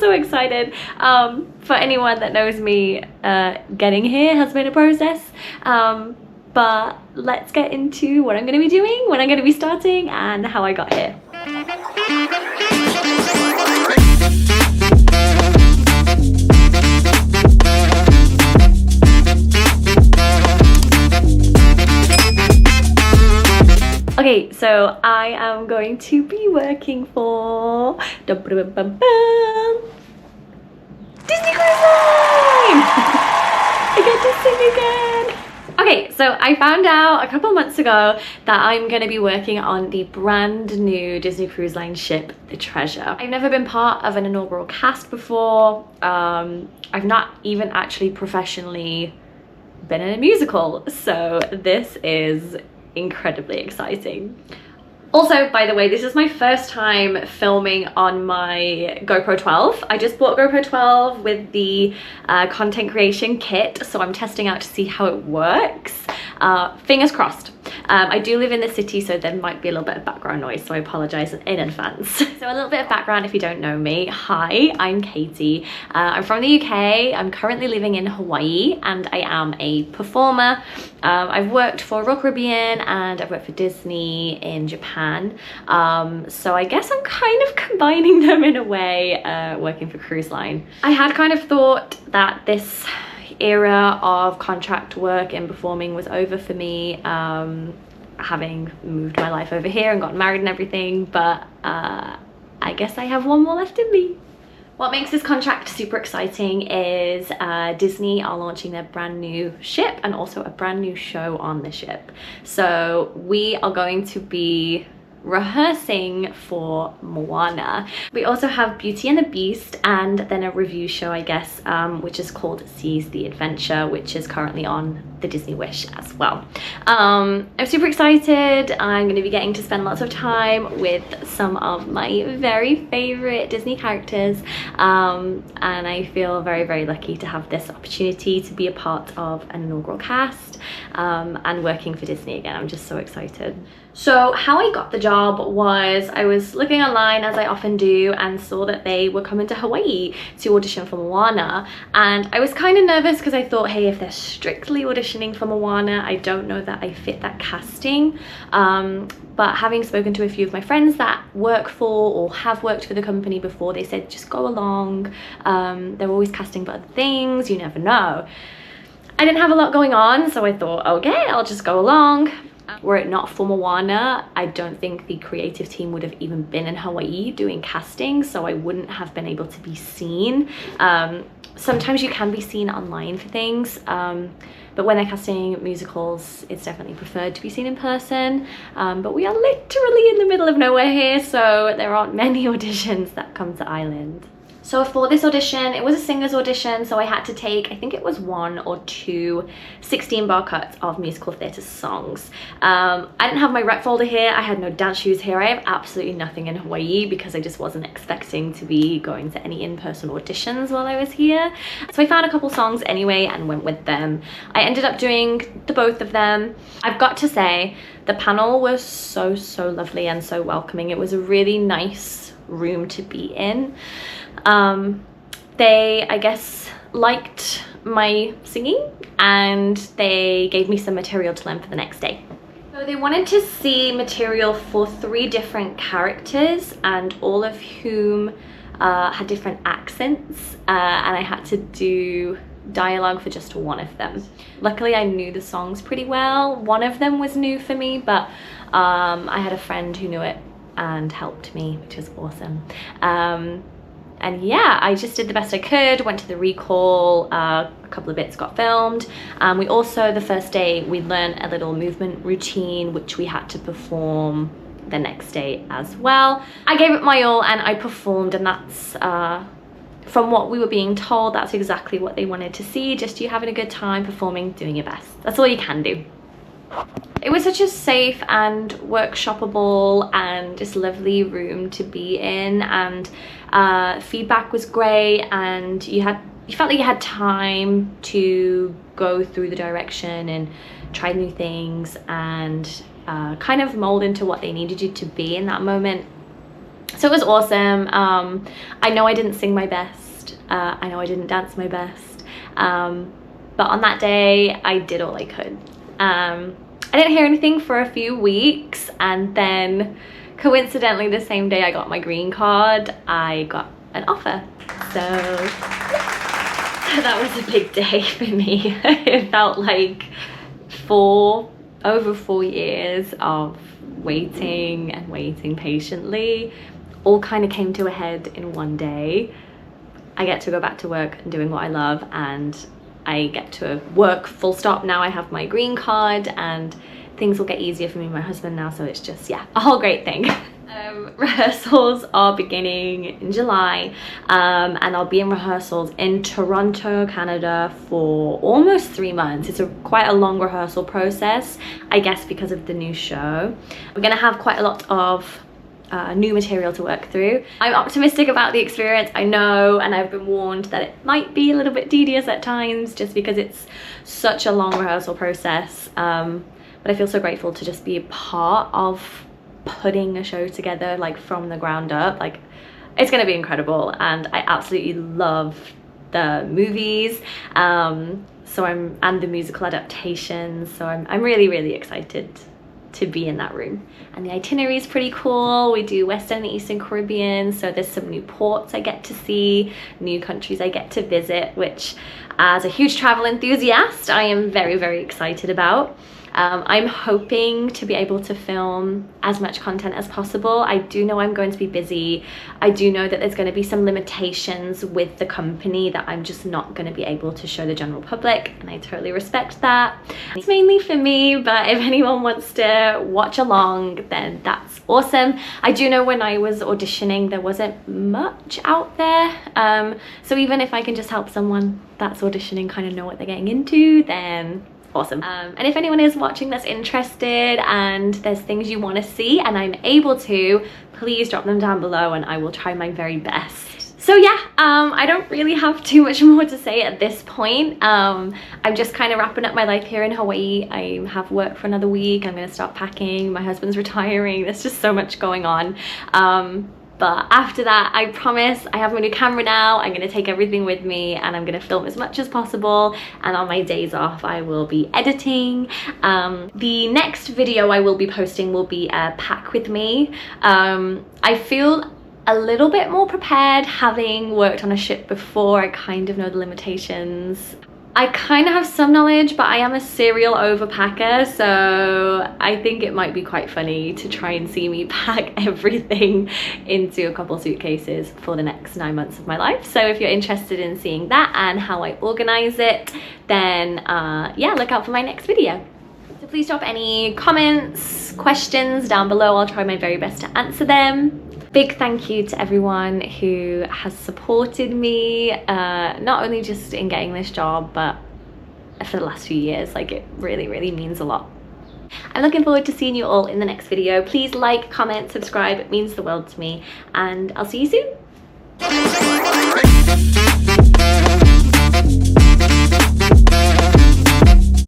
so excited. For anyone that knows me, getting here has been a process. But let's get into what I'm going to be doing, when I'm going to be starting, and how I got here. Okay, so I am going to be working for Disney Cruise Line! I get to sing again! Okay, so I found out a couple months ago that I'm going to be working on the brand new Disney Cruise Line ship, the Treasure. I've never been part of an inaugural cast before. I've not even actually professionally been in a musical, so this is incredibly exciting. Also, by the way, this is my first time filming on my GoPro 12. I just bought GoPro 12 with the content creation kit, so I'm testing out to see how it works. Fingers crossed. I do live in the city, so there might be a little bit of background noise, so I apologize in advance. So a little bit of background if you don't know me. Hi, I'm Katie. I'm from the UK. I'm currently living in Hawaii, and I am a performer. I've worked for Royal Caribbean and I've worked for Disney in Japan. So I guess I'm kind of combining them in a way, working for Cruise Line. I had kind of thought that this era of contract work and performing was over for me, having moved my life over here and gotten married and everything, but I guess I have one more left in me. What makes this contract super exciting is Disney are launching their brand new ship and also a brand new show on the ship. So we are going to be rehearsing for Moana. We also have Beauty and the Beast and then a review show, I guess, which is called Seize the Adventure, which is currently on the Disney Wish as well. I'm super excited. I'm going to be getting to spend lots of time with some of my very favorite Disney characters, and I feel very, very lucky to have this opportunity to be a part of an inaugural cast and working for Disney again. I'm just so excited. So how I got the job was I was looking online, as I often do, and saw that they were coming to Hawaii to audition for Moana, and I was kind of nervous because I thought, hey, if they're strictly auditioning for Moana, I don't know that I fit that casting. But having spoken to a few of my friends that work for or have worked for the company before, they said just go along. They're always casting for other things, you never know. I didn't have a lot going on, so I thought, okay, I'll just go along. Were it not for Moana, I don't think the creative team would have even been in Hawaii doing casting, so I wouldn't have been able to be seen. Sometimes you can be seen online for things, but when they're casting musicals, it's definitely preferred to be seen in person. But we are literally in the middle of nowhere here, so there aren't many auditions that come to Island. So for this audition, it was a singer's audition, so I had to take, I think it was 1 or 2 16-bar cuts of musical theatre songs. I didn't have my rep folder here, I had no dance shoes here, I have absolutely nothing in Hawaii because I just wasn't expecting to be going to any in-person auditions while I was here. So I found a couple songs anyway and went with them. I ended up doing the both of them. I've got to say, the panel was so lovely and so welcoming. It was a really nice room to be in. They, I guess, liked my singing and they gave me some material to learn for the next day. So they wanted to see material for 3 different characters, and all of whom had different accents, and I had to do dialogue for just one of them. Luckily I knew the songs pretty well. One of them was new for me, but I had a friend who knew it and helped me, which was awesome. And yeah, I just did the best I could, went to the recall, a couple of bits got filmed. We also, the first day, we learned a little movement routine, which we had to perform the next day as well. I gave it my all and I performed, and that's, from what we were being told, that's exactly what they wanted to see, just you having a good time performing, doing your best. That's all you can do. It was such a safe and workshopable and just lovely room to be in, and feedback was great, and you felt like you had time to go through the direction and try new things and kind of mold into what they needed you to be in that moment. So it was awesome. I know I didn't sing my best. I know I didn't dance my best. But on that day, I did all I could. I didn't hear anything for a few weeks, and then coincidentally the same day I got my green card, I got an offer. So that was a big day for me. It felt like over 4 years of waiting and waiting patiently all kind of came to a head in one day. I get to go back to work and doing what I love, and I get to work full stop. Now I have my green card and things will get easier for me and my husband now, so it's just, yeah, a whole great thing. Rehearsals are beginning in July, and I'll be in rehearsals in Toronto, Canada for almost 3 months. It's quite a long rehearsal process, I guess, because of the new show. We're gonna have quite a lot of new material to work through. I'm optimistic about the experience, I know, and I've been warned that it might be a little bit tedious at times just because it's such a long rehearsal process, but I feel so grateful to just be a part of putting a show together, like from the ground up. Like, it's gonna be incredible, and I absolutely love the movies, and the musical adaptations, so I'm really excited to be in that room. And the itinerary is pretty cool. We do Western and Eastern Caribbean, so there's some new ports I get to see, new countries I get to visit, which as a huge travel enthusiast I am very excited about. I'm hoping to be able to film as much content as possible. I do know I'm going to be busy. I do know that there's going to be some limitations with the company that I'm just not going to be able to show the general public, and I totally respect that. It's mainly for me, but if anyone wants to watch along, then that's awesome. I do know when I was auditioning there wasn't much out there, so even if I can just help someone that's auditioning kind of know what they're getting into, then awesome. And if anyone is watching that's interested and there's things you want to see and I'm able to, please drop them down below and I will try my very best. So yeah, I don't really have too much more to say at this point. I'm just kind of wrapping up my life here in Hawaii. I have work for another week. I'm gonna start packing. My husband's retiring. There's just so much going on. But after that, I promise, I have my new camera now. I'm gonna take everything with me and I'm gonna film as much as possible. And on my days off, I will be editing. The next video I will be posting will be a pack with me. I feel a little bit more prepared having worked on a ship before. I kind of know the limitations. I kind of have some knowledge, but I am a serial overpacker, so I think it might be quite funny to try and see me pack everything into a couple suitcases for the next 9 months of my life. So if you're interested in seeing that and how I organize it, then yeah, look out for my next video. So please drop any comments, questions down below. I'll try my very best to answer them. Big thank you to everyone who has supported me, not only just in getting this job, but for the last few years. Like, it really means a lot. I'm looking forward to seeing you all in the next video. Please like, comment, subscribe. It means the world to me, and I'll see you soon.